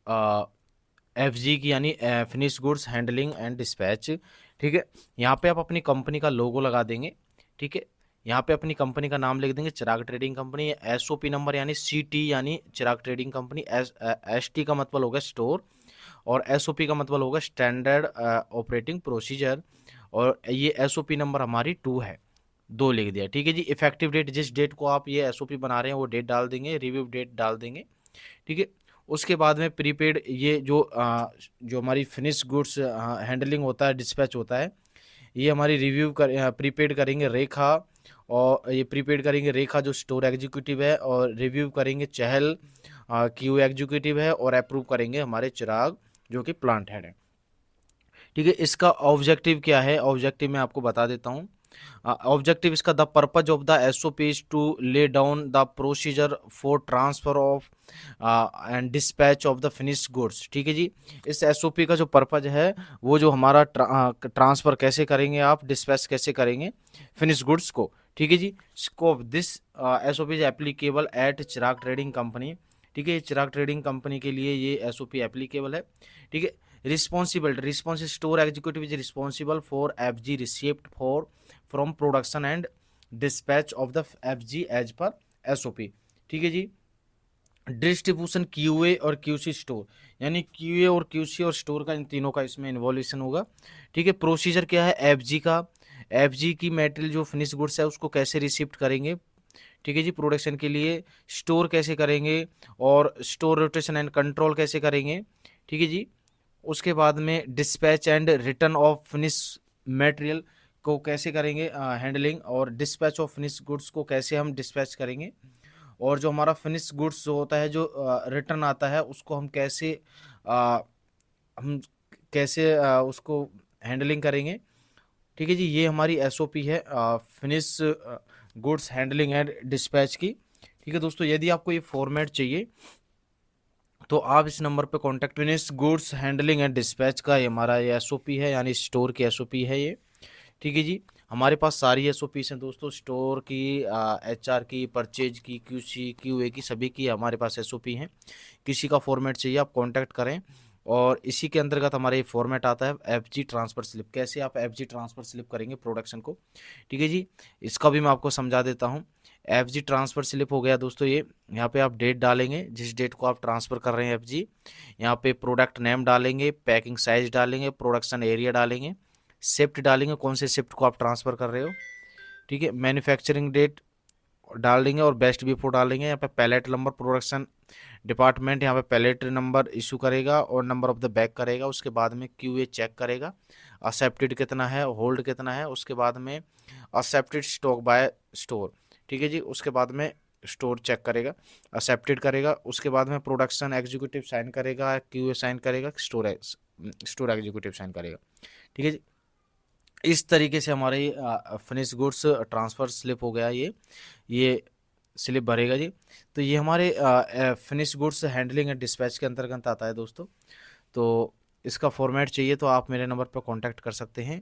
FG की, यानी finish goods handling and dispatch. ठीक है, यहाँ पे आप अपनी कंपनी का लोगो लगा देंगे। ठीक है, यहाँ पे अपनी कंपनी का नाम लिख देंगे, चिराग ट्रेडिंग कंपनी। एसओपी नंबर यानी सीटी, यानी चिराग ट्रेडिंग कंपनी। एसटी का मतलब होगा स्टोर, और एसओपी का मतलब होगा स्टैंडर्ड ऑपरेटिंग प्रोसीजर। और ये एसओपी नंबर हमारी 2 है, 2 लिख दिया। ठीक है जी, इफेक्टिव डेट, जिस डेट को आप ये एसओपी बना रहे हैं वो डेट डाल देंगे, रिव्यू डेट डाल देंगे। ठीक है, उसके बाद में प्रीपेड, ये जो हमारी फिनिश गुड्स हैंडलिंग होता है, डिस्पैच होता है, ये हमारी रिव्यू कर प्रीपेड करेंगे रेखा। और ये प्रीपेड करेंगे रेखा जो स्टोर एग्जीक्यूटिव है, और रिव्यू करेंगे चहल क्यू एग्जीक्यूटिव है, और अप्रूव करेंगे हमारे चिराग जो कि प्लांट हेड है। ठीक है, इसका ऑब्जेक्टिव क्या है, ऑब्जेक्टिव मैं आपको बता देता हूँ। ऑब्जेक्टिव इसका, the purpose of the SOP is to lay down the procedure for transfer of and dispatch of the finish goods. ठीक है जी, इस एसओपी का जो पर्पज है, वो जो हमारा ट्रांसफर कैसे करेंगे आप, डिस्पैच कैसे करेंगे फिनिश गुड्स को। ठीक है जी, scope, this SOP is applicable at Chirag trading company. ठीक है, चिराग ट्रेडिंग कंपनी के लिए ये एसओपी एप्लीकेबल है। ठीक है, responsible store executive is responsible for FG received for from production and dispatch of the FG as per SOP. ठीक है जी, डिस्ट्रीब्यूशन क्यूए और क्यूसी स्टोर, यानी क्यूए और क्यूसी और स्टोर का, इन तीनों का इसमें इन्वॉल्यूशन होगा। ठीक है, प्रोसीजर क्या है एफजी का, एफजी की मटेरियल जो फिनिश गुड्स है उसको कैसे रिसीव करेंगे। ठीक है जी, प्रोडक्शन के लिए स्टोर कैसे करेंगे, और स्टोर रोटेशन एंड कंट्रोल कैसे करेंगे। ठीक है जी, उसके बाद में dispatch and return of finish material को कैसे करेंगे हैंडलिंग, और डिस्पैच ऑफ फिनिश गुड्स को कैसे हम डिस्पैच करेंगे, और जो हमारा फिनिश गुड्स जो होता है, जो रिटर्न आता है, उसको हम कैसे अ, हम कैसे उसको हैंडलिंग करेंगे। ठीक है जी, ये हमारी एसओपी है finish goods handling and dispatch की। ठीक है दोस्तों, यदि आपको ये फॉर्मेट चाहिए तो आप इस नंबर पे contact, finish goods handling and dispatch का ये हमारा ये एसओपी है, यानी स्टोर की एसओपी है ये। ठीक है जी, हमारे पास सारी एसओपीस हैं दोस्तों, स्टोर की, एचआर की, परचेज की, क्यूसी क्यूए की, सभी की हमारे पास एसओपी हैं। किसी का फॉर्मेट चाहिए आप कांटेक्ट करें। और इसी के अंतर्गत हमारा ये फॉर्मेट आता है एफजी ट्रांसफर स्लिप, कैसे आप एफजी ट्रांसफर स्लिप करेंगे प्रोडक्शन को। ठीक है जी, इसका भी मैं आपको समझा देता हूँ। एफजी ट्रांसफर स्लिप हो गया दोस्तों ये, यहाँ पे आप डेट डालेंगे जिस डेट को आप ट्रांसफर कर रहे हैं एफजी। यहाँ पे प्रोडक्ट नेम डालेंगे, पैकिंग साइज डालेंगे, प्रोडक्शन एरिया डालेंगे, शिफ्ट डालेंगे, कौन से शिफ्ट को आप ट्रांसफर कर रहे हो। ठीक है, मैन्युफैक्चरिंग डेट डाल देंगे, और बेस्ट बिफोर डालेंगे। यहाँ पे पैलेट नंबर, प्रोडक्शन डिपार्टमेंट यहाँ पे पैलेट नंबर इशू करेगा और नंबर ऑफ द बैग करेगा। उसके बाद में क्यूए चेक करेगा एक्सेप्टेड कितना है, होल्ड कितना है। उसके बाद में एक्सेप्टेड स्टॉक बाय स्टोर। ठीक है जी, उसके बाद में स्टोर चेक करेगा, एक्सेप्टेड करेगा। उसके बाद में प्रोडक्शन एग्जीक्यूटिव साइन करेगा, क्यूए साइन करेगा, स्टोर एग्जीक्यूटिव साइन करेगा। ठीक है जी, इस तरीके से हमारे फिनिश गुड्स ट्रांसफ़र स्लिप हो गया ये स्लिप भरेगा जी। तो ये हमारे finish goods handling and dispatch के अंतर्गत आता है दोस्तों। तो इसका फॉर्मेट चाहिए तो आप मेरे नंबर पर कांटेक्ट कर सकते हैं।